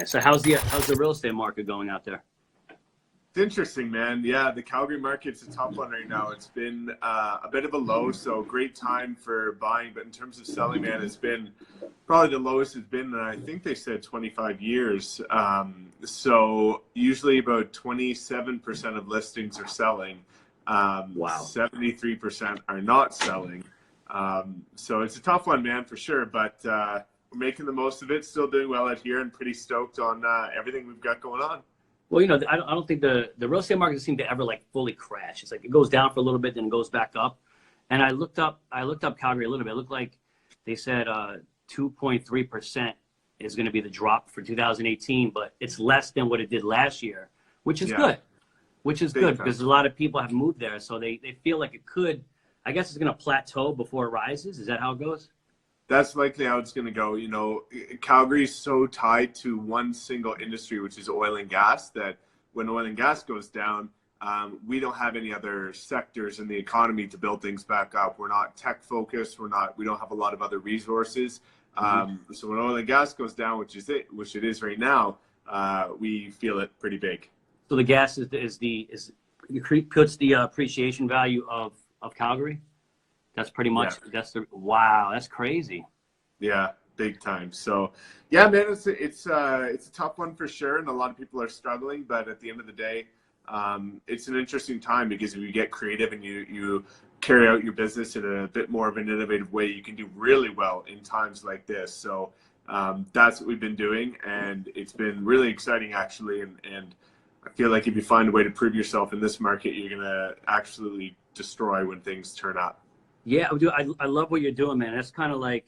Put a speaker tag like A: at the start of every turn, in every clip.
A: nice. So how's the real estate market going out there?
B: It's interesting, man. Yeah, the Calgary market's a tough one right now. It's been a bit of a low, so great time for buying. But in terms of selling, man, it's been probably the lowest it's been in, I think they said 25 years. So usually about 27% of listings are selling.
A: Wow.
B: 73% are not selling. So it's a tough one, man, for sure. But we're making the most of it, still doing well out here, and pretty stoked on everything we've got going on.
A: Well, I don't think the real estate market seems to ever like fully crash. It's like it goes down for a little bit, then it goes back up. And I looked up Calgary a little bit. It looked like they said 2.3% is going to be the drop for 2018, but it's less than what it did last year, which is good. Which is good because a lot of people have moved there, so they feel like it could. I guess it's going to plateau before it rises. Is that how it goes?
B: That's likely how it's going to go. Calgary is so tied to one single industry, which is oil and gas, that when oil and gas goes down, we don't have any other sectors in the economy to build things back up. We're not tech focused. We don't have a lot of other resources. So when oil and gas goes down, which it is right now, we feel it pretty big.
A: So the gas puts the appreciation value of Calgary. That's pretty much, wow, that's crazy.
B: Yeah, big time. So, yeah, man, it's a tough one for sure, and a lot of people are struggling. But at the end of the day, it's an interesting time because if you get creative and you carry out your business in a bit more of an innovative way, you can do really well in times like this. So that's what we've been doing, and it's been really exciting, actually. And I feel like if you find a way to prove yourself in this market, you're gonna absolutely destroy when things turn up.
A: Yeah, I love what you're doing, man. That's kind of like,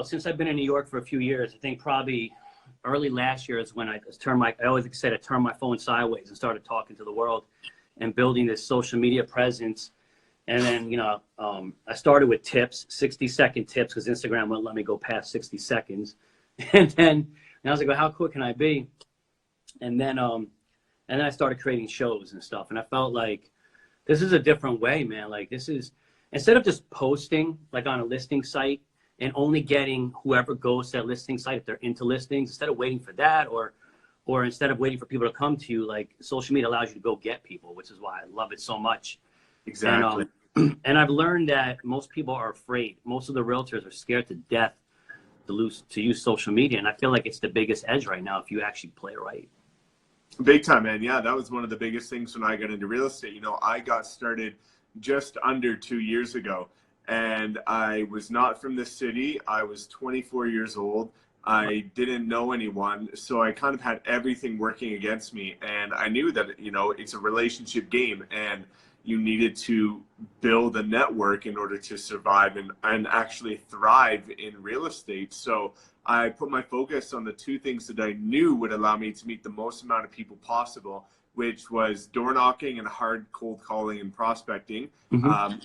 A: since I've been in New York for a few years, I think probably early last year is when I always said I turned my phone sideways and started talking to the world and building this social media presence. And then, I started with tips, 60-second tips, because Instagram wouldn't let me go past 60 seconds. And I was like, well, how quick can I be? And then I started creating shows and stuff. And I felt like this is a different way, man. Like this is, instead of just posting like on a listing site and only getting whoever goes to that listing site if they're into listings, instead of waiting for that or instead of waiting for people to come to you, like social media allows you to go get people, which is why I love it so much.
B: Exactly.
A: And I've learned that most people are afraid. Most of the realtors are scared to death to use social media. And I feel like it's the biggest edge right now if you actually play it right.
B: Big time, man. Yeah, that was one of the biggest things when I got into real estate. I got started just under 2 years ago, and I was not from this city. I was 24 years old. I didn't know anyone, so I kind of had everything working against me, and I knew that it's a relationship game, and you needed to build a network in order to survive and actually thrive in real estate. So I put my focus on the two things that I knew would allow me to meet the most amount of people possible, which was door knocking and hard cold calling and prospecting,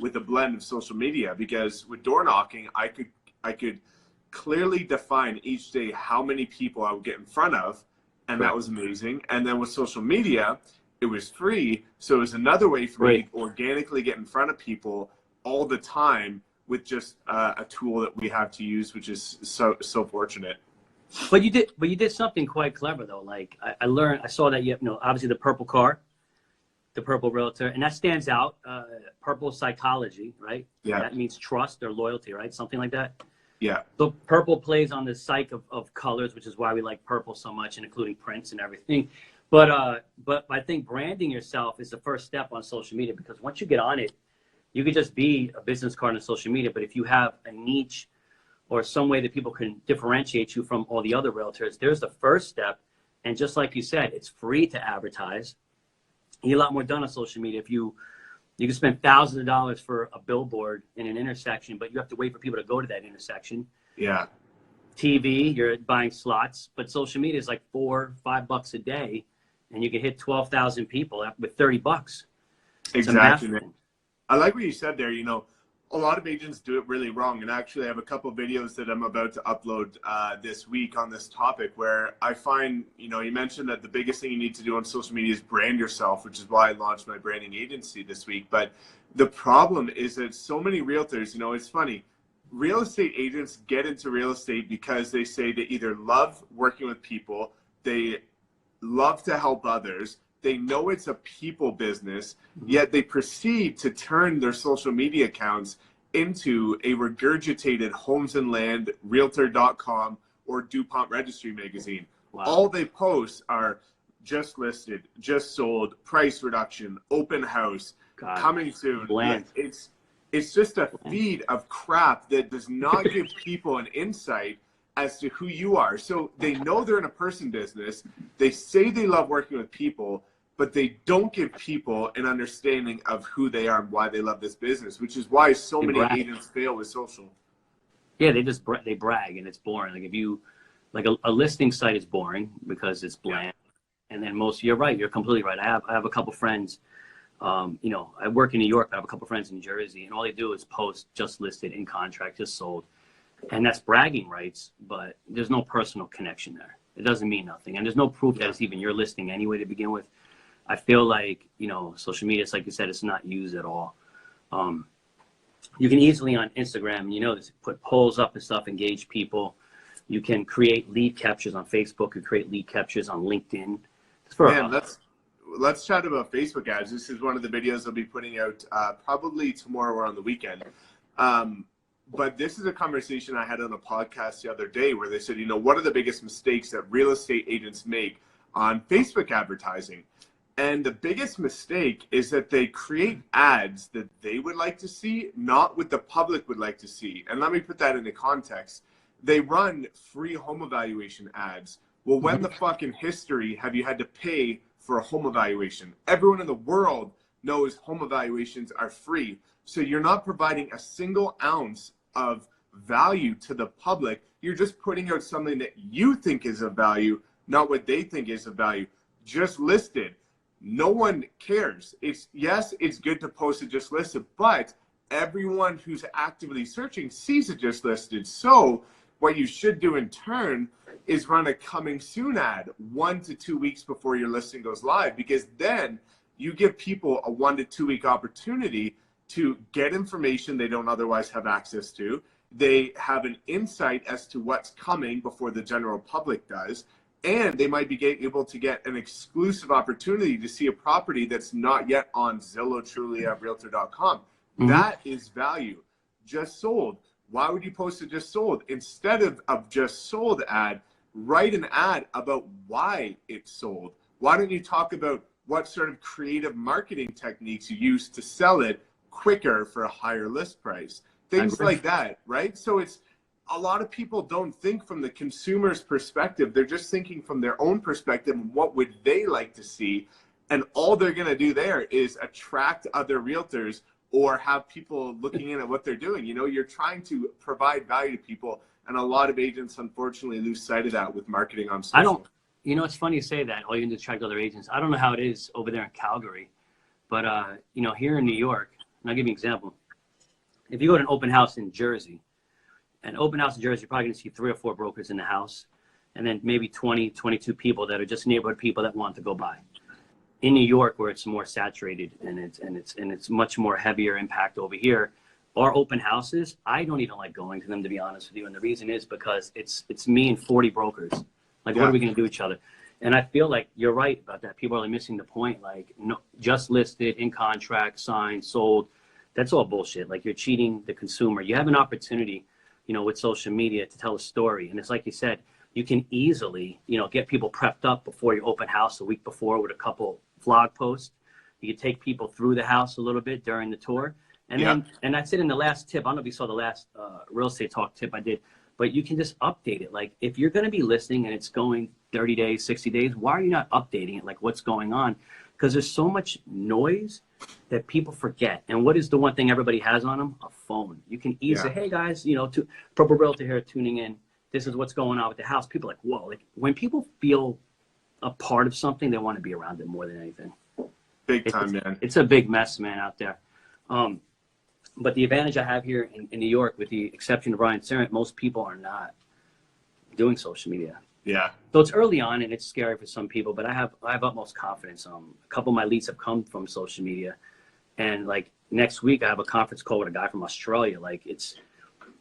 B: with a blend of social media. Because with door knocking, I could clearly define each day how many people I would get in front of, and that was amazing. And then with social media, it was free, so it was another way for me to organically get in front of people all the time with just a tool that we have to use, which is so fortunate.
A: But you did something quite clever though. Like I saw that you have, obviously the purple car, the purple realtor, and that stands out. Purple psychology, right?
B: Yeah.
A: That means trust or loyalty, right? Something like that.
B: Yeah.
A: So purple plays on the psyche of colors, which is why we like purple so much, and including prints and everything. But I think branding yourself is the first step on social media, because once you get on it, you could just be a business card on social media. But if you have a niche or some way that people can differentiate you from all the other realtors, there's the first step. And just like you said, it's free to advertise. You get a lot more done on social media. If you can spend thousands of dollars for a billboard in an intersection, but you have to wait for people to go to that intersection.
B: Yeah.
A: TV, you're buying slots, but social media is like $4-5 a day, and you can hit 12,000 people with $30.
B: Exactly. I like what you said there. A lot of agents do it really wrong. And actually, I have a couple of videos that I'm about to upload this week on this topic, where I find, you mentioned that the biggest thing you need to do on social media is brand yourself, which is why I launched my branding agency this week. But the problem is that so many realtors, it's funny. Real estate agents get into real estate because they say they either love working with people, They love to help others. They know it's a people business, yet they proceed to turn their social media accounts into a regurgitated Homes and Land, Realtor.com, or DuPont Registry magazine.
A: Wow.
B: All they post are just listed, just sold, price reduction, open house,
A: God.
B: coming soon.
A: Bland.
B: It's just a feed of crap that does not give people an insight as to who you are. So they know they're in a person business. They say they love working with people, but they don't give people an understanding of who they are and why they love this business, which is why so many agents fail with social.
A: Yeah, they brag, and it's boring. Like if you, like a listing site is boring because it's bland. Yeah. And then you're right. You're completely right. I have a couple friends. You know, I work in New York. I have a couple friends in New Jersey, and all they do is post just listed, in contract, just sold. And that's bragging rights, but there's no personal connection there. It doesn't mean nothing. And there's no proof that it's even your listing anyway to begin with. I feel like, you know, social media, it's like you said, it's not used at all. You can easily on Instagram, you know, put polls up and stuff, engage people. You can create lead captures on Facebook. You create lead captures on LinkedIn.
B: Let's chat about Facebook ads. This is one of the videos I'll be putting out probably tomorrow or on the weekend. But this is a conversation I had on a podcast the other day where they said, you know, what are the biggest mistakes that real estate agents make on Facebook advertising? And the biggest mistake is that they create ads that they would like to see, not what the public would like to see. And let me put that into context. They run free home evaluation ads. Well, when the fuck in history have you had to pay for a home evaluation? Everyone in the world knows home evaluations are free. So you're not providing a single ounce of value to the public. You're just putting out something that you think is of value, not what they think is of value. Just listed. No one cares. It's good to post it just listed, but everyone who's actively searching sees it just listed. So what you should do in turn is run a coming soon ad 1 to 2 weeks before your listing goes live, because then you give people a 1 to 2 week opportunity to get information they don't otherwise have access to. They have an insight as to what's coming before the general public does. And they might be able to get an exclusive opportunity to see a property that's not yet on Zillow, Trulia, Realtor.com. Mm-hmm. That is value. Just sold. Why would you post a just sold? Instead of just sold ad, write an ad about why it's sold. Why don't you talk about what sort of creative marketing techniques you use to sell it quicker for a higher list price? Things like that, right? So it's, a lot of people don't think from the consumer's perspective. They're just thinking from their own perspective and what would they like to see. And all they're going to do there is attract other realtors or have people looking in at what they're doing. You know, you're trying to provide value to people. And a lot of agents, unfortunately, lose sight of that with marketing on social.
A: You know, it's funny you say that. All you can do is attract other agents. I don't know how it is over there in Calgary, but, you know, here in New York, and I'll give you an example. If you go to an open house in Jersey, you're probably going to see 3 or 4 brokers in the house, and then maybe 20, 22 people that are just neighborhood people that want to go by. In New York, where it's more saturated and it's much more heavier impact over here, our open houses, I don't even like going to them, to be honest with you. And the reason is because it's me and 40 brokers. Like, what are we going to do with each other? And I feel like you're right about that. People are like missing the point. Like, no, just listed, in contract, signed, sold. That's all bullshit. Like, you're cheating the consumer. You have an opportunity, you know, with social media to tell a story. And it's like you said, you can easily, you know, get people prepped up before your open house a week before with a couple vlog posts. You can take people through the house a little bit during the tour. And then, and that's it in the last tip. I don't know if you saw the last real estate talk tip I did, but you can just update it. Like, if you're going to be listing and it's going 30 days, 60 days, why are you not updating it? Like, what's going on? Because there's so much noise that people forget. And what is the one thing everybody has on them? A phone. You can easily say, hey guys, you know, Purple Realtor here tuning in. This is what's going on with the house. People are like, whoa. Like, when people feel a part of something, they want to be around it more than anything.
B: Big time, man.
A: It's a big mess, man, out there. But the advantage I have here in New York, with the exception of Ryan Serrant, most people are not doing social media.
B: Yeah.
A: So it's early on and it's scary for some people, but I have utmost confidence. A couple of my leads have come from social media, and like next week I have a conference call with a guy from Australia. Like, it's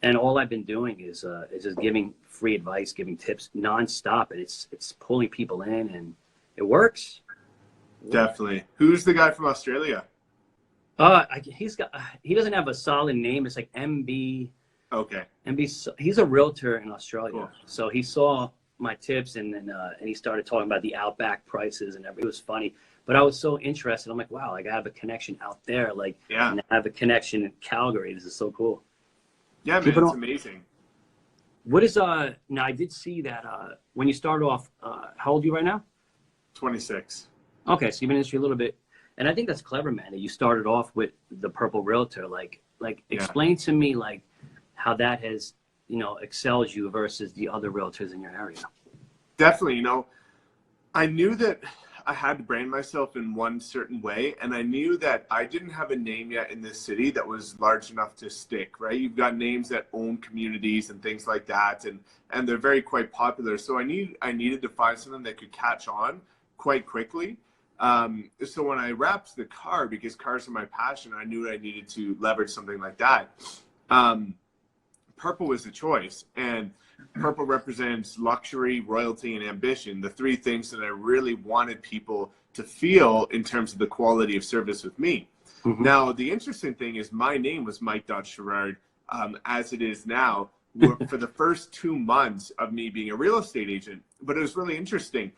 A: And all I've been doing is just giving free advice, giving tips nonstop, and it's pulling people in, and it works.
B: Definitely. Who's the guy from Australia?
A: He doesn't have a solid name. It's like MB.
B: Okay.
A: He's a realtor in Australia.
B: Cool.
A: So he saw my tips, and then and he started talking about the Outback prices and everything. It was funny, but I was so interested. I'm like, wow, like I have a connection out there, like,
B: Yeah.
A: and I have a connection in Calgary. This is so cool.
B: Yeah, man, it's amazing.
A: What is now I did see that when you started off, how old are you right now?
B: 26.
A: Okay, so you've been in the industry a little bit, and I think that's clever, man, that you started off with the Purple Realtor. Like explain to me like how that has, excelled you versus the other realtors in your area.
B: Definitely, I knew that I had to brand myself in one certain way, and I knew that I didn't have a name yet in this city that was large enough to stick, right? You've got names that own communities and things like that, and they're very quite popular. So I needed to find something that could catch on quite quickly. So when I wrapped the car, because cars are my passion, I knew I needed to leverage something like that. Purple was the choice, and purple represents luxury, royalty, and ambition, the three things that I really wanted people to feel in terms of the quality of service with me. Mm-hmm. Now, the interesting thing is my name was Mike Sherrard, as it is now, for the first 2 months of me being a real estate agent. But it was really interesting.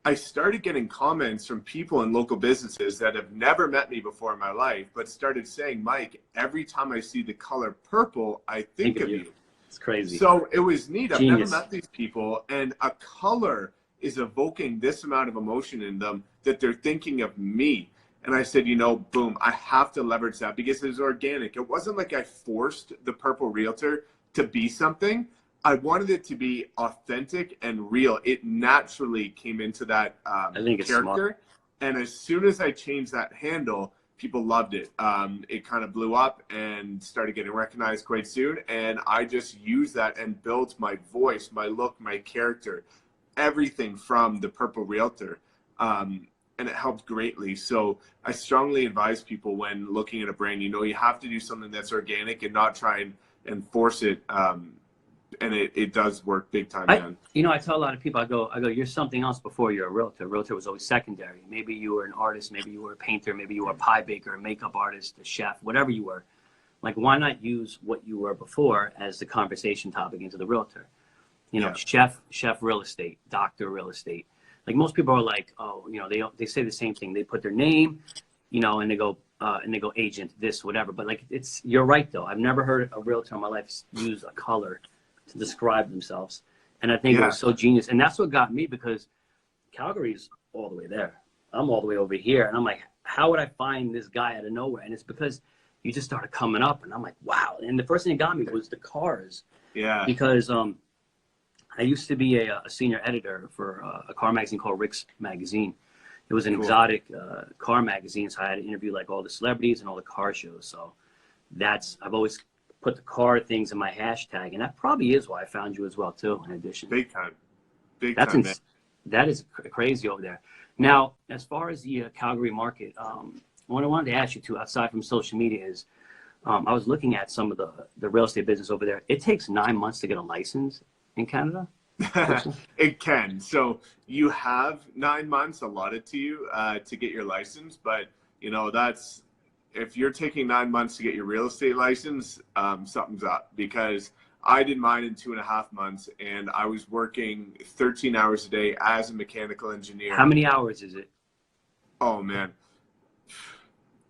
B: I started getting comments from people in local businesses that have never met me before in my life, but started saying, Mike, every time I see the color purple, I think of you.
A: It's crazy.
B: So it was neat. I've
A: Genius.
B: never met these people, and a color is evoking this amount of emotion in them that they're thinking of me. And I said, boom, I have to leverage that because it was organic. It wasn't like I forced the Purple Realtor to be something. I wanted it to be authentic and real. It naturally came into that
A: I think it's
B: character.
A: Smart.
B: And as soon as I changed that handle, people loved it. It kind of blew up and started getting recognized quite soon. And I just used that and built my voice, my look, my character, everything from the Purple Realtor. And it helped greatly. So I strongly advise people when looking at a brand, you have to do something that's organic and not try and force it. And it does work big time, man.
A: I tell a lot of people, I go, you're something else before you're a realtor. Realtor was always secondary. Maybe you were an artist, maybe you were a painter, maybe you were a pie baker, a makeup artist, a chef, whatever you were. Like, why not use what you were before as the conversation topic into the realtor? Chef real estate, doctor real estate. Like, most people are like, oh, they say the same thing. They put their name, and they go agent, this, whatever. But like, you're right though. I've never heard a realtor in my life use a color to describe themselves, and I think it was so genius. And that's what got me, because Calgary's all the way there. I'm all the way over here, and I'm like, how would I find this guy out of nowhere? And it's because you just started coming up, and I'm like, wow. And the first thing that got me was the cars. Yeah. Because I used to be a senior editor for a car magazine called Rick's Magazine. It was an exotic car magazine, so I had to interview like all the celebrities and all the car shows. So I've always put the car things in my hashtag, and that probably is why I found you as well too, in addition.
B: Big time, man.
A: That is crazy over there. Now, as far as the Calgary market, what I wanted to ask you too, aside from social media, is I was looking at some of the real estate business over there. It takes 9 months to get a license in Canada.
B: It can. So you have 9 months allotted to you to get your license, but that's, if you're taking 9 months to get your real estate license, something's up, because I did mine in 2.5 months, and I was working 13 hours a day as a mechanical engineer.
A: How many hours is it?
B: Oh man,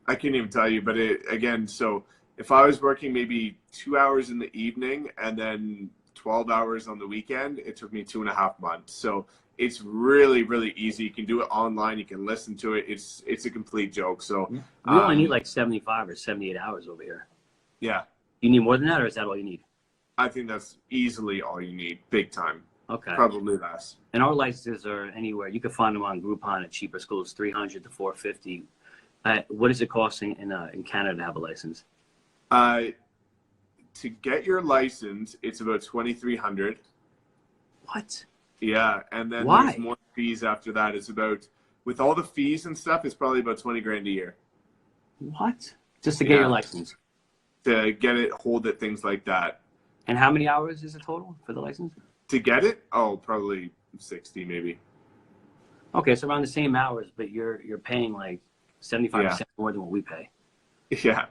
B: I can't even tell you, but so if I was working maybe 2 hours in the evening and then 12 hours on the weekend, it took me 2.5 months. So it's really, really easy. You can do it online. You can listen to it. It's a complete joke. So
A: you only need like 75 or 78 hours over here.
B: Yeah.
A: You need more than that, or is that all you need?
B: I think that's easily all you need. Big time.
A: Okay.
B: Probably less.
A: And our licenses are anywhere. You can find them on Groupon at cheaper schools, $300 to $450. What is it costing in Canada to have a license?
B: To get your license, it's about $2,300.
A: What?
B: Yeah, and then
A: Why?
B: There's more fees after that. It's about, with all the fees and stuff, it's probably about $20,000 a year.
A: What? Just to get your license?
B: To get it, hold it, things like that.
A: And how many hours is the total for the license?
B: To get it, oh, probably 60 maybe.
A: Okay, so around the same hours, but you're paying like 75% more than what we pay.
B: Yeah.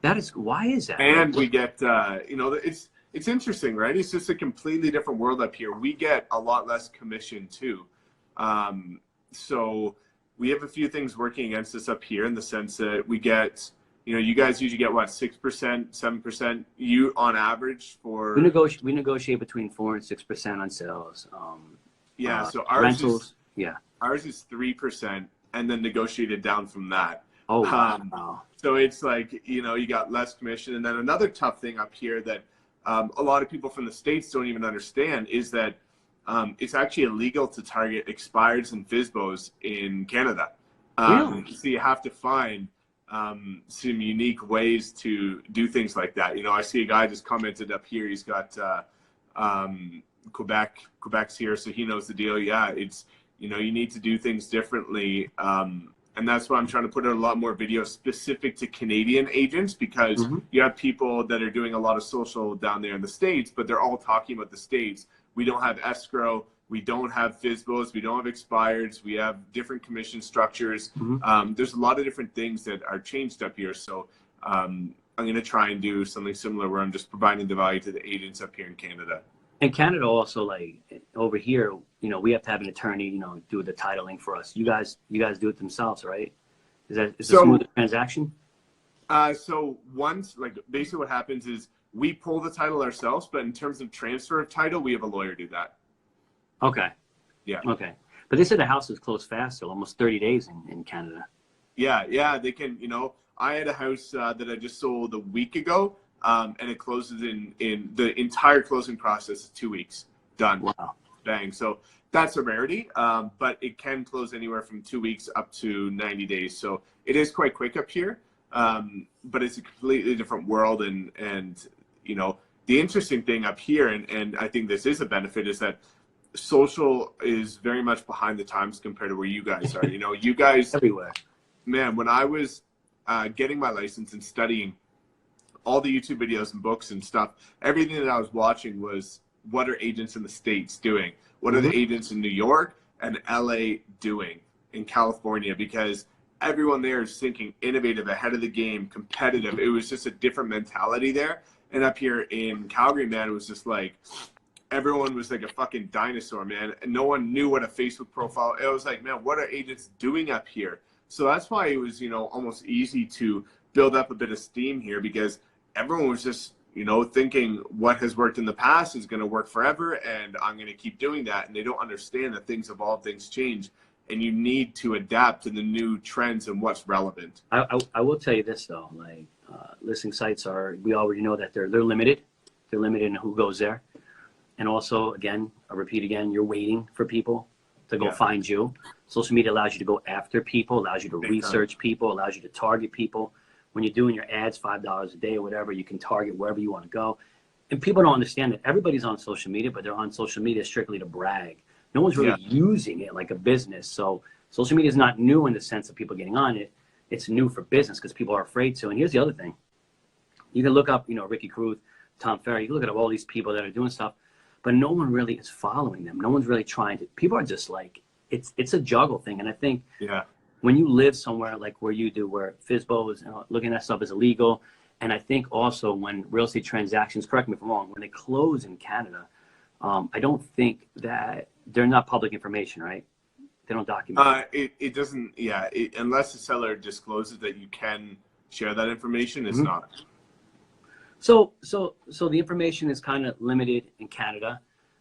A: That is, why is that?
B: And we get, you know, it's interesting, right? It's just a completely different world up here. We get a lot less commission too. So we have a few things working against us up here in the sense that we get, you know, you guys usually get what, 6%, 7%, you on average for.
A: We negotiate between 4 and 6% on sales.
B: Yeah, so ours
A: rentals,
B: ours is 3% and then negotiated down from that.
A: Oh, wow.
B: So it's like, you know, you got less commission. And then another tough thing up here that a lot of people from the States don't even understand is that it's actually illegal to target expireds and FSBOs in Canada.
A: Really?
B: So you have to find some unique ways to do things like that. You know, I see a guy just commented up here. He's got Quebec's here, so he knows the deal. Yeah, it's, you know, you need to do things differently. And that's why I'm trying to put out a lot more videos specific to Canadian agents, because you have people that are doing a lot of social down there in the States, but they're all talking about the States. We don't have escrow. We don't have FSBOs. We don't have expireds. We have different commission structures. There's a lot of different things that are changed up here. So I'm going to try and do something similar where I'm just providing the value to the agents up here in Canada.
A: And Canada also, like over here, you know, we have to have an attorney, you know, do the titling for us. You guys do it themselves, right? Is a smooth transaction?
B: So once, like, basically what happens is we pull the title ourselves, but in terms of transfer of title, we have a lawyer do that.
A: Okay.
B: Yeah.
A: Okay. But they said the house is closed fast, so almost 30 days in Canada.
B: Yeah, they can, you know, I had a house that I just sold a week ago. And it closes in the entire closing process is 2 weeks. Done.
A: Wow.
B: Bang. So that's a rarity, but it can close anywhere from 2 weeks up to 90 days. So it is quite quick up here, but it's a completely different world. And you know, the interesting thing up here, and I think this is a benefit, is that social is very much behind the times compared to where you guys are. You know, you guys
A: everywhere.
B: Man, when I was getting my license and studying, all the YouTube videos and books and stuff, everything that I was watching was, what are agents in the States doing? What are the agents in New York and LA doing in California? Because everyone there is thinking innovative, ahead of the game, competitive. It was just a different mentality there. And up here in Calgary, man, it was just like, everyone was like a fucking dinosaur, man. And no one knew what a Facebook profile. It was like, man, what are agents doing up here? So that's why it was, you know, almost easy to build up a bit of steam here, because everyone was just, you know, thinking what has worked in the past is going to work forever, and I'm going to keep doing that. And they don't understand that things evolve, things change, and you need to adapt to the new trends and what's relevant.
A: I will tell you this though, like listing sites we already know that they're limited. They're limited in who goes there. And also, again, I repeat again, you're waiting for people to go find you. Social media allows you to go after people, allows you to research people, allows you to target people. When you're doing your ads, $5 a day or whatever, you can target wherever you want to go. And people don't understand that everybody's on social media, but they're on social media strictly to brag. No one's really using it like a business. So social media is not new in the sense of people getting on it. It's new for business because people are afraid to. And here's the other thing. You can look up, you know, Ricky Cruz, Tom Ferry. You look at all these people that are doing stuff, but no one really is following them. No one's really trying to. People are just like, it's a juggle thing. And I think when you live somewhere like where you do, where FSBOs, you know, looking at stuff is illegal, and I think also when real estate transactions, correct me if I'm wrong, when they close in Canada, I don't think that they're not public information, right? They don't document.
B: It doesn't. Yeah, unless the seller discloses that you can share that information, it's not.
A: So the information is kind of limited in Canada.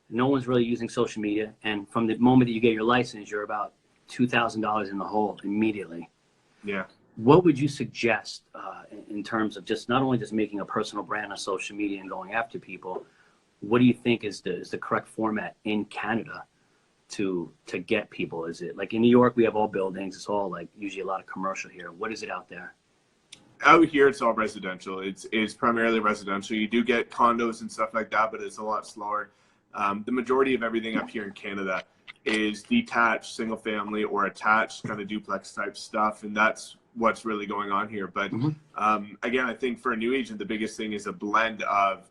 A: No one's really using social media, and from the moment that you get your license, you're about $2,000 in the hole immediately.
B: Yeah.
A: What would you suggest in terms of just not only just making a personal brand on social media and going after people? What do you think is the correct format in Canada to get people? Is it like in New York, we have all buildings. It's all like usually a lot of commercial here. What is it out there?
B: Out here, it's all residential. It's primarily residential. You do get condos and stuff like that, but it's a lot slower. The majority of everything up here in Canada is detached, single family, or attached kind of duplex type stuff. And that's what's really going on here. But again, I think for a new agent, the biggest thing is a blend of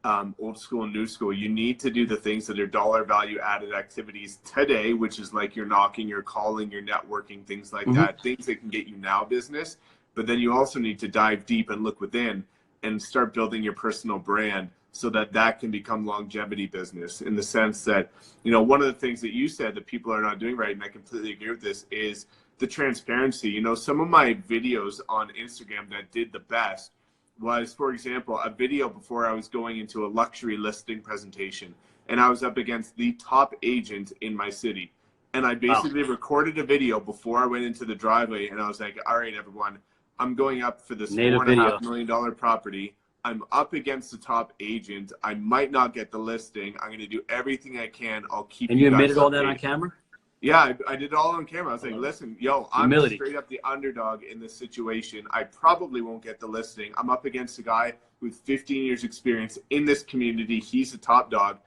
B: old school and new school. You need to do the things that are dollar value added activities today, which is like you're knocking, you're calling, you're networking, things like that, things that can get you now business. But then you also need to dive deep and look within and start building your personal brand so that that can become longevity business, in the sense that, you know, one of the things that you said that people are not doing right, and I completely agree with this, is the transparency. You know, some of my videos on Instagram that did the best was, for example, a video before I was going into a luxury listing presentation, and I was up against the top agent in my city. And I basically recorded a video before I went into the driveway, and I was like, all right, everyone, I'm going up for this $4.5 million property. I'm up against the top agent. I might not get the listing. I'm going to do everything I can. I'll keep
A: and
B: you
A: you
B: guys
A: admitted all
B: updated.
A: that on camera?
B: Yeah, I did it all on camera. I was like, listen, yo, I'm straight up the underdog in this situation. I probably won't get the listing. I'm up against a guy with 15 years experience in this community. He's a top dog.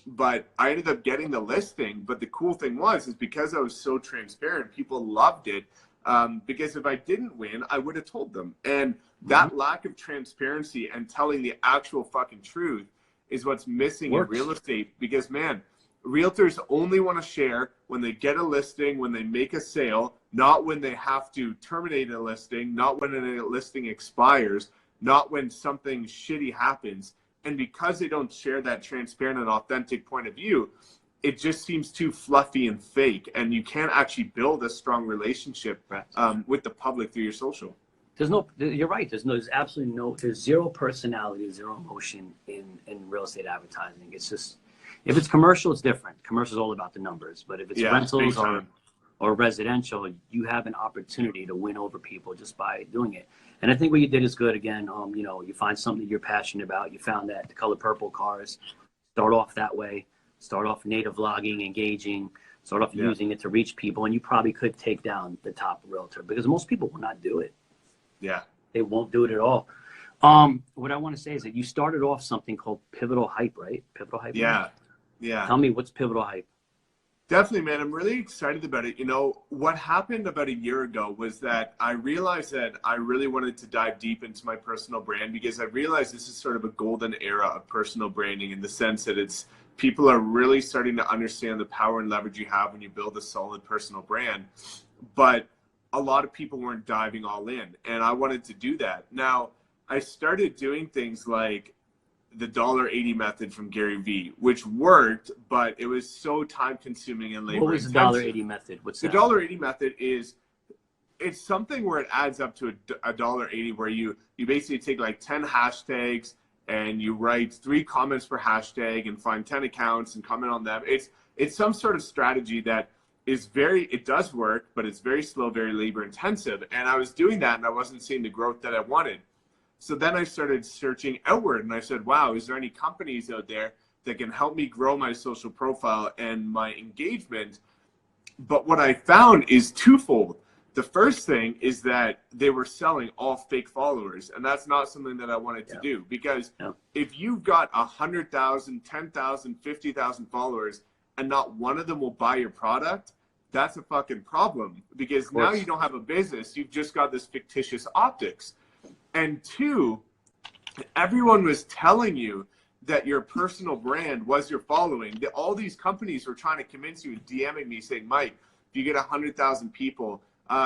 B: But I ended up getting the listing. But the cool thing is because I was so transparent, people loved it. Because if I didn't win, I would have told them. And that lack of transparency and telling the actual fucking truth is what's missing in real estate. Because, man, realtors only want to share when they get a listing, when they make a sale, not when they have to terminate a listing, not when a listing expires, not when something shitty happens. And because they don't share that transparent and authentic point of view, it just seems too fluffy and fake, and you can't actually build a strong relationship with the public through your social.
A: You're right. There's absolutely there's zero personality, zero emotion in real estate advertising. It's just, if it's commercial, it's different. Commercial is all about the numbers. But if it's rentals or residential, you have an opportunity to win over people just by doing it. And I think what you did is good. Again, you know, you find something that you're passionate about. You found that the color purple cars, start off that way. Start off native vlogging, engaging, start off using it to reach people. And you probably could take down the top realtor, because most people will not do it.
B: Yeah.
A: They won't do it at all. What I want to say is that you started off something called Pivotal Hype, right? Pivotal Hype.
B: Yeah. Yeah.
A: Tell me, what's Pivotal Hype?
B: Definitely, man. I'm really excited about it. You know, what happened about a year ago was that I realized that I really wanted to dive deep into my personal brand, because I realized this is sort of a golden era of personal branding, in the sense that people are really starting to understand the power and leverage you have when you build a solid personal brand. But a lot of people weren't diving all in, and I wanted to do that. Now, I started doing things like the $1.80 method from Gary Vee, which worked, but it was so time consuming and labor intensive.
A: What was the $1.80 method? What's that?
B: The $1.80 method it's something where it adds up to a $1.80, where you basically take like 10 hashtags and you write 3 comments per hashtag and find 10 accounts and comment on them. It's some sort of strategy that is it does work, but it's very slow, very labor intensive. And I was doing that and I wasn't seeing the growth that I wanted. So then I started searching outward, and I said, wow, is there any companies out there that can help me grow my social profile and my engagement? But what I found is twofold. The first thing is that they were selling all fake followers, and that's not something that I wanted to do, because if you've got 100,000, 10,000, 50,000 followers and not one of them will buy your product, that's a fucking problem, because now you don't have a business. You've just got this fictitious optics. And 2, everyone was telling you that your personal brand was your following. That all these companies were trying to convince you, and DMing me saying, Mike, if you get 100,000 people,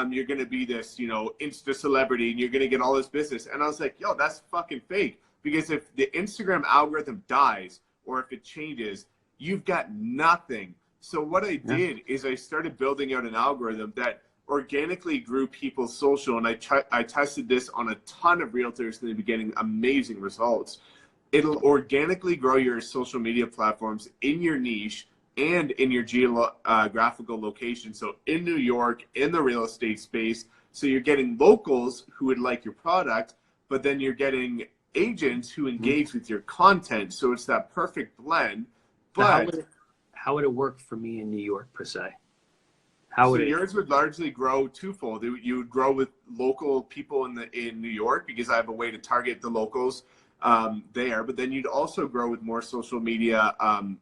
B: you're going to be this, you know, Insta celebrity, and you're going to get all this business. And I was like, yo, that's fucking fake. Because if the Instagram algorithm dies, or if it changes, you've got nothing. So what I did is I started building out an algorithm that organically grew people's social, and I tested this on a ton of realtors, and they've been getting amazing results. It'll organically grow your social media platforms in your niche and in your geographical location. So in New York, in the real estate space, so you're getting locals who would like your product, but then you're getting agents who engage with your content. So it's that perfect blend. But
A: how would it work for me in New York per se?
B: Yours would largely grow twofold. You would grow with local people in New York, because I have a way to target the locals there. But then you'd also grow with more social media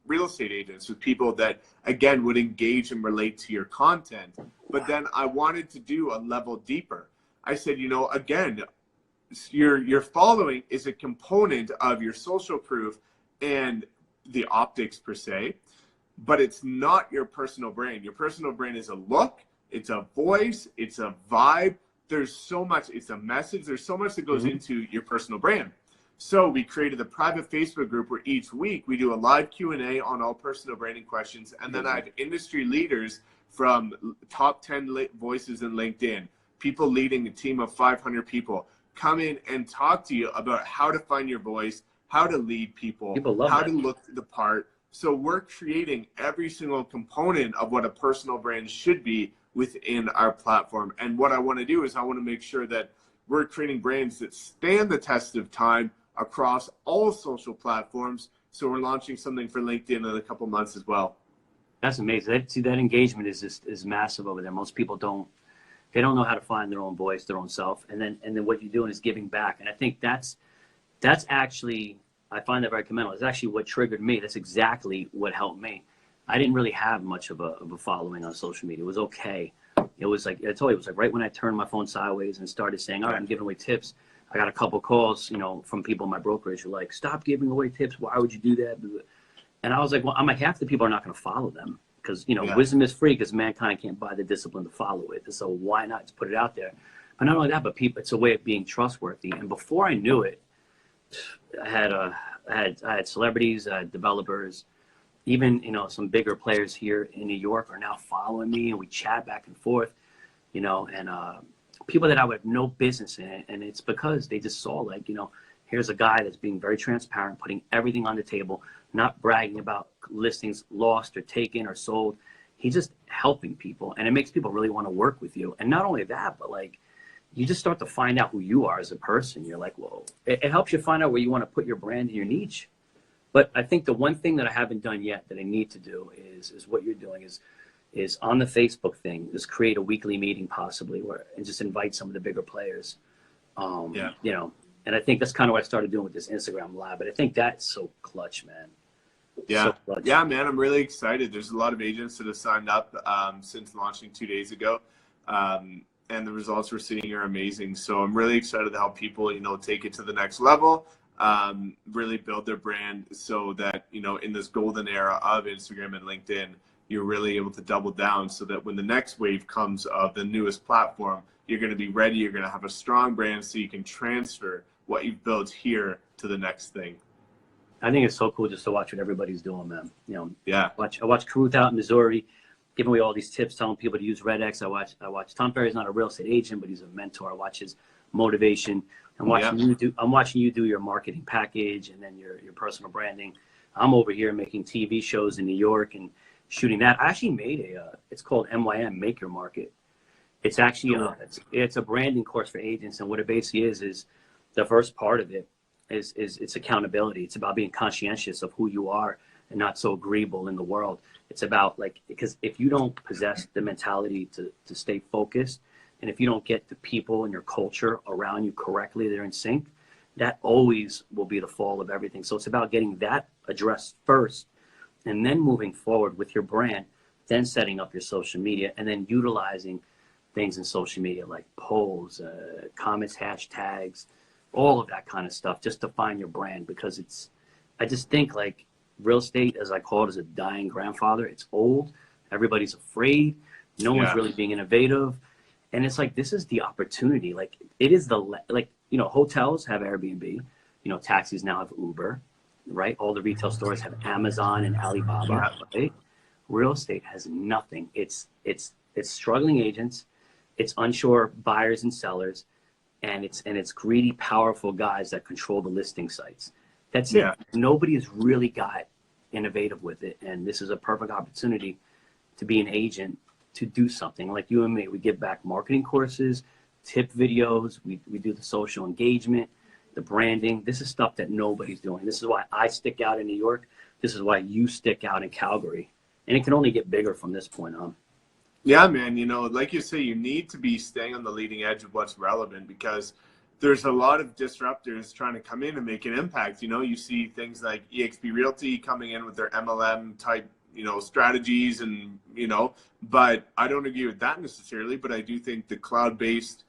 B: real estate agents, with people that, again, would engage and relate to your content. But then I wanted to do a level deeper. I said, you know, again, your following is a component of your social proof and the optics per se, but it's not your personal brand. Your personal brand is a look, it's a voice, it's a vibe. There's so much, it's a message. There's so much that goes into your personal brand. So we created a private Facebook group where each week we do a live Q&A on all personal branding questions. And then I have industry leaders from top 10 voices in LinkedIn, people leading a team of 500 people, come in and talk to you about how to find your voice, how to lead people, how to look the part. So we're creating every single component of what a personal brand should be within our platform. And what I want to do is I want to make sure that we're creating brands that stand the test of time across all social platforms. So we're launching something for LinkedIn in a couple months as well.
A: That's amazing. See, that engagement is massive over there. Most people don't know how to find their own voice, their own self. And then what you're doing is giving back. And I think that's actually, I find that very commendable. It's actually what triggered me. That's exactly what helped me. I didn't really have much of a following on social media. It was okay. It was like, I told you, it was like right when I turned my phone sideways and started saying, all right, I'm giving away tips. I got a couple calls, from people in my brokerage who were like, stop giving away tips. Why would you do that? And I was like, well, I'm like, half the people are not going to follow them because, wisdom is free because mankind can't buy the discipline to follow it. So why not just put it out there? But not only that, but people, it's a way of being trustworthy. And before I knew it, I had celebrities, developers, even, some bigger players here in New York are now following me, and we chat back and forth, and people that I would have no business in it. And it's because they just saw like, here's a guy that's being very transparent, putting everything on the table, not bragging about listings lost or taken or sold. He's just helping people, and it makes people really want to work with you. And not only that, but like, you just start to find out who you are as a person. You're like, whoa, it helps you find out where you want to put your brand and your niche. But I think the one thing that I haven't done yet that I need to do is what you're doing is on the Facebook thing, is create a weekly meeting possibly and just invite some of the bigger players. And I think that's kind of what I started doing with this Instagram live. But I think that's so clutch, man.
B: Yeah.
A: So clutch.
B: Yeah, man, I'm really excited. There's a lot of agents that have signed up since launching 2 days ago. And the results we're seeing are amazing. So I'm really excited to help people, take it to the next level, really build their brand so that, in this golden era of Instagram and LinkedIn, you're really able to double down so that when the next wave comes of the newest platform, you're going to be ready. You're going to have a strong brand so you can transfer what you've built here to the next thing.
A: I think it's so cool just to watch what everybody's doing, man.
B: Yeah.
A: I watch Caruth out in Missouri, giving away all these tips, telling people to use Red X. I watch Tom Ferry's not a real estate agent, but he's a mentor. I watch his motivation. I'm watching you do your marketing package and then your personal branding. I'm over here making TV shows in New York and shooting that. I actually made it's called MYM, Make Your Market. It's actually it's a branding course for agents, and what it basically is the first part of it is it's accountability. It's about being conscientious of who you are and not so agreeable in the world. It's about because if you don't possess the mentality to stay focused, and if you don't get the people and your culture around you correctly, they're in sync, that always will be the fall of everything. So it's about getting that addressed first, and then moving forward with your brand, then setting up your social media, and then utilizing things in social media like polls, comments, hashtags, all of that kind of stuff, just to find your brand. Because I just think like real estate, as I call it, is a dying grandfather. It's old. Everybody's afraid. No one's really being innovative. And it's like, this is the opportunity. Like it is hotels have Airbnb, taxis now have Uber, right? All the retail stores have Amazon and Alibaba, right? Real estate has nothing. It's struggling agents. It's unsure buyers and sellers. And it's greedy, powerful guys that control the listing sites. That's it. Nobody has really got innovative with it. And this is a perfect opportunity to be an agent, to do something like you and me. We give back marketing courses, tip videos. We do the social engagement, the branding. This is stuff that nobody's doing. This is why I stick out in New York. This is why you stick out in Calgary. And it can only get bigger from this point on.
B: Yeah, man. Like you say, you need to be staying on the leading edge of what's relevant, because there's a lot of disruptors trying to come in and make an impact. You see things like eXp Realty coming in with their MLM type, strategies and, but I don't agree with that necessarily. But I do think the cloud-based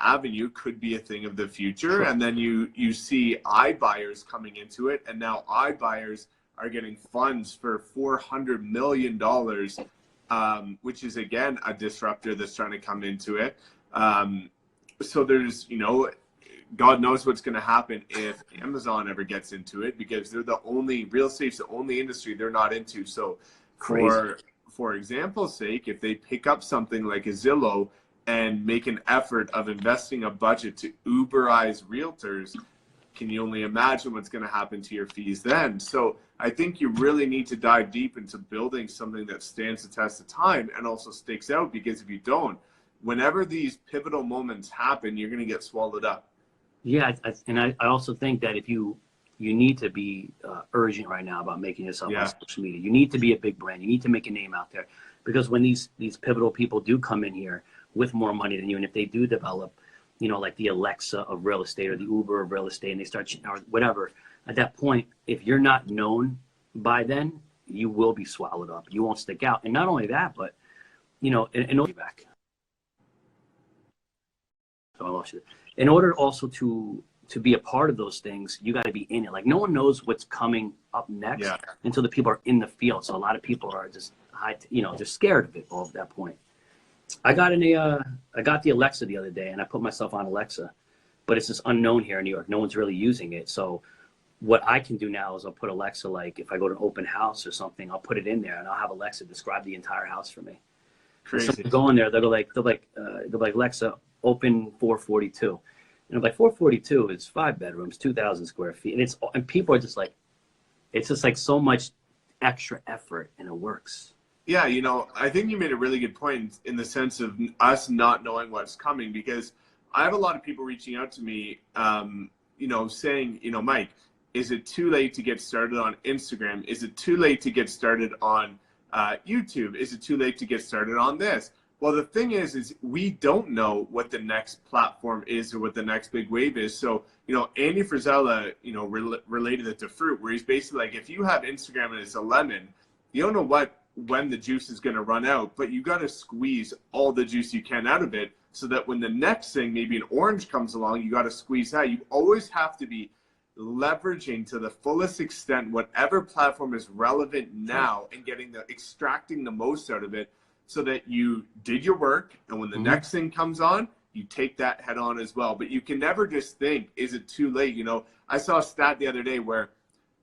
B: avenue could be a thing of the future. And then you see iBuyers coming into it, and now iBuyers are getting funds for $400 million, which is again a disruptor that's trying to come into it. So there's, you know, God knows what's going to happen if Amazon ever gets into it, because they're the only, real estate's the only industry they're not into. So for example's sake, if they pick up something like a Zillow and make an effort of investing a budget to Uberize realtors, can you only imagine what's going to happen to your fees then? So I think you really need to dive deep into building something that stands the test of time and also sticks out, because if you don't, whenever these pivotal moments happen, you're going to get swallowed up.
A: Yeah, I also think that if you need to be urgent right now about making yourself on social media. You need to be a big brand. You need to make a name out there, because when these pivotal people do come in here with more money than you, and if they do develop, you know, like the Alexa of real estate or the Uber of real estate, and they start, or whatever, at that point, if you're not known by then, you will be swallowed up. You won't stick out. And not only that, but, you know, in order also to be a part of those things, you got to be in it. Like, no one knows what's coming up next until the people are in the field. So a lot of people are just they're scared of it all at that point. I got the Alexa the other day, and I put myself on Alexa, but it's just unknown here in New York. No one's really using it. So what I can do now is I'll put Alexa, like if I go to an open house or something, I'll put it in there and I'll have Alexa describe the entire house for me. Crazy. So go in there, they'll like Alexa, open 442. And I'm like, 442 is 5 bedrooms, 2,000 square feet. And people are just like, it's just like so much extra effort, and it works.
B: Yeah, you know, I think you made a really good point in the sense of us not knowing what's coming, because I have a lot of people reaching out to me, you know, saying, you know, Mike, is it too late to get started on Instagram? Is it too late to get started on YouTube? Is it too late to get started on this? Well, the thing is we don't know what the next platform is or what the next big wave is. So, you know, Andy Frisella, you know, related it to fruit, where he's basically like, if you have Instagram and it's a lemon, you don't know when the juice is going to run out, but you got to squeeze all the juice you can out of it, so that when the next thing, maybe an orange, comes along, you got to squeeze that. You always have to be leveraging to the fullest extent whatever platform is relevant now and extracting the most out of it, so that you did your work, and when the next thing comes on, you take that head on as well. But you can never just think, is it too late? You know, I saw a stat the other day where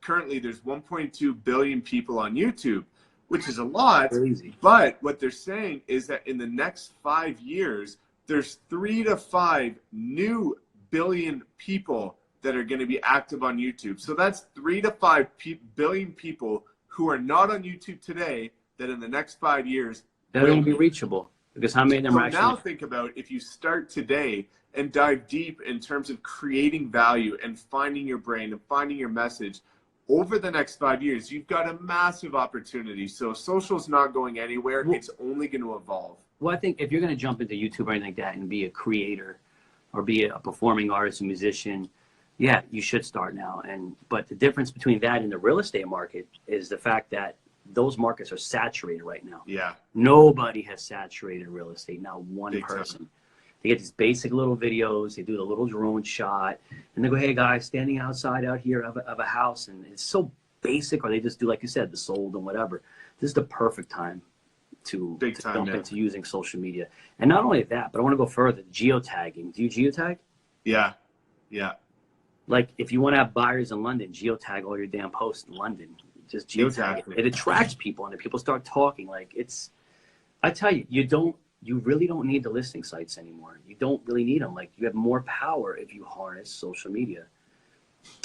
B: currently there's 1.2 billion people on YouTube, which is a lot. Crazy. But what they're saying is that in the next 5 years, there's 3 to 5 new billion people that are going to be active on YouTube. So that's 3 to 5 billion people who are not on YouTube today that in the next 5 years
A: that will be reachable. Because how many of them
B: so
A: are actually...
B: now think about if you start today and dive deep in terms of creating value and finding your brand and finding your message. Over the next 5 years, you've got a massive opportunity. So social's not going anywhere. It's only going to evolve.
A: Well, I think if you're going to jump into YouTube or anything like that and be a creator or be a performing artist, a musician, yeah, you should start now. But the difference between that and the real estate market is the fact that those markets are saturated right now.
B: Yeah.
A: Nobody has saturated real estate, not one
B: Big
A: person.
B: time.
A: They get these basic little videos. They do the little drone shot, and they go, "Hey guys, standing outside out here of a house," and it's so basic. Or they just do, like you said, the sold and whatever. This is the perfect time to jump into using social media. And not only that, but I want to go further. Geotagging. Do you geotag?
B: Yeah. Yeah.
A: Like if you want to have buyers in London, geotag all your damn posts in London. Just geotag it. It attracts people, and if people start talking, like I tell you, you really don't need the listing sites anymore. You don't really need them. Like you have more power if you harness social media.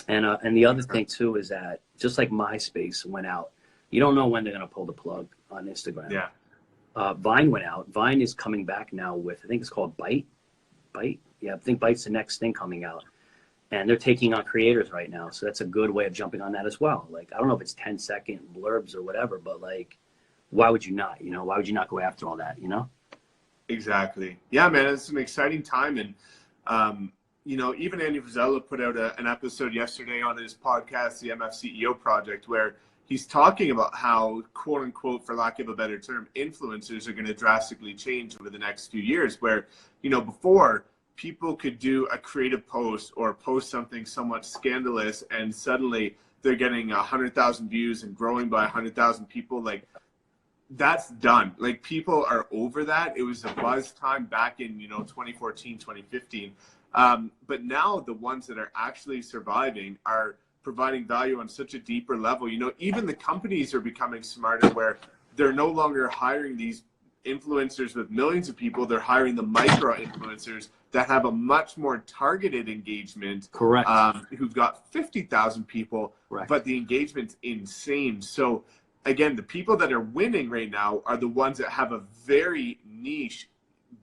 A: And the other thing too is that just like MySpace went out, you don't know when they're going to pull the plug on Instagram.
B: Yeah.
A: Vine went out. Vine is coming back now with, I think it's called Byte. Yeah, I think Byte's the next thing coming out. And they're taking on creators right now. So that's a good way of jumping on that as well. Like, I don't know if it's 10-second blurbs or whatever, but like, why would you not, why would you not go after all that,
B: Exactly. Yeah, man, it's an exciting time. And, even Andy Frisella put out an episode yesterday on his podcast, the MF CEO Project, where he's talking about how, quote unquote, for lack of a better term, influencers are going to drastically change over the next few years, where, before people could do a creative post or post something somewhat scandalous, and suddenly they're getting 100,000 views and growing by 100,000 people. Like, that's done. Like, people are over that. It was a buzz time back in, 2014, 2015. But now the ones that are actually surviving are providing value on such a deeper level. Even the companies are becoming smarter, where they're no longer hiring these influencers with millions of people. They're hiring the micro influencers that have a much more targeted engagement.
A: Correct.
B: Who've got 50,000 people,
A: Correct.
B: But the engagement's insane. So again, the people that are winning right now are the ones that have a very niche,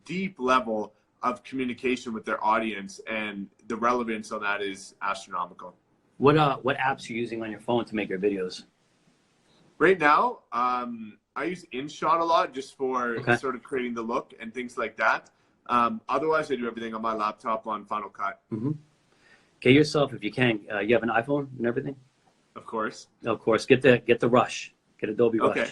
B: deep level of communication with their audience, and the relevance on that is astronomical.
A: What apps are you using on your phone to make your videos?
B: Right now, I use InShot a lot, just for sort of creating the look and things like that. Otherwise, I do everything on my laptop on Final Cut.
A: Mm-hmm. Get yourself, if you can, you have an iPhone and everything?
B: Of course.
A: Of course. Get the Rush. Get Adobe Rush.
B: Okay.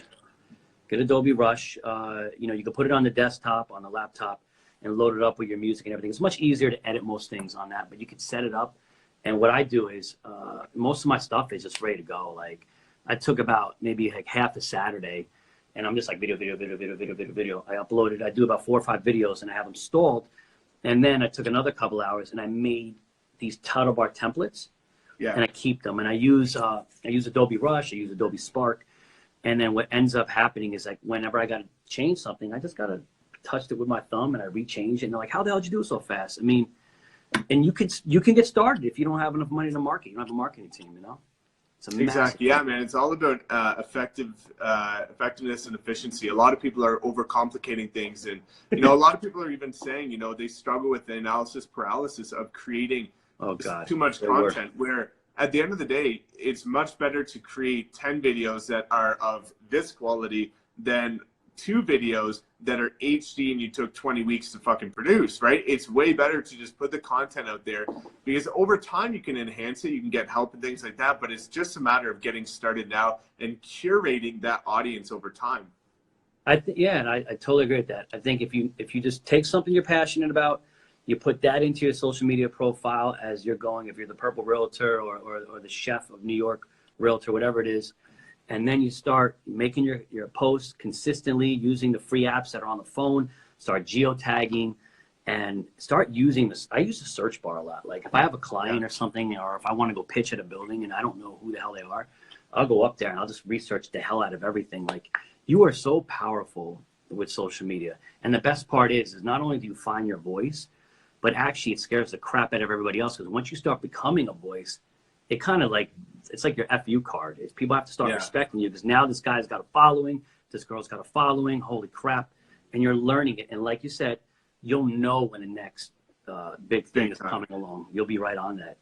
A: Get Adobe Rush. You can put it on the desktop, on the laptop, and load it up with your music and everything. It's much easier to edit most things on that, but you can set it up. And what I do is, most of my stuff is just ready to go. Like, I took about maybe like half a Saturday, and I'm just like video. I uploaded. I do about 4 or 5 videos, and I have them stalled. And then I took another couple hours, and I made these title bar templates. Yeah. And I keep them. And I use Adobe Rush. I use Adobe Spark. And then what ends up happening is, like, whenever I got to change something, I just got to touch it with my thumb, and I rechange it. And they're like, "How the hell did you do it so fast?" I mean, and you can get started if you don't have enough money to market. You don't have a marketing team,
B: Exactly. Yeah, man. It's all about effectiveness and efficiency. A lot of people are overcomplicating things, and a lot of people are even saying they struggle with the analysis paralysis of creating too much content. Where at the end of the day, it's much better to create 10 videos that are of this quality than 2 videos that are HD and you took 20 weeks to fucking produce, right? It's way better to just put the content out there, because over time you can enhance it, you can get help and things like that, but it's just a matter of getting started now and curating that audience over time.
A: And I totally agree with that. I think if you just take something you're passionate about, you put that into your social media profile as you're going, if you're the Purple Realtor or the Chef of New York Realtor, whatever it is, and then you start making your posts consistently using the free apps that are on the phone, start geotagging, and start using this. I use the search bar a lot. Like, if I have a client or something, or if I want to go pitch at a building and I don't know who the hell they are, I'll go up there and I'll just research the hell out of everything. Like, you are so powerful with social media. And the best part is not only do you find your voice, but actually it scares the crap out of everybody else, because once you start becoming a voice, it kind of like, it's like your FU card. People have to start respecting you, because now this guy's got a following, this girl's got a following, holy crap. And you're learning it. And like you said, you'll know when the next big thing is coming along. You'll be right on that.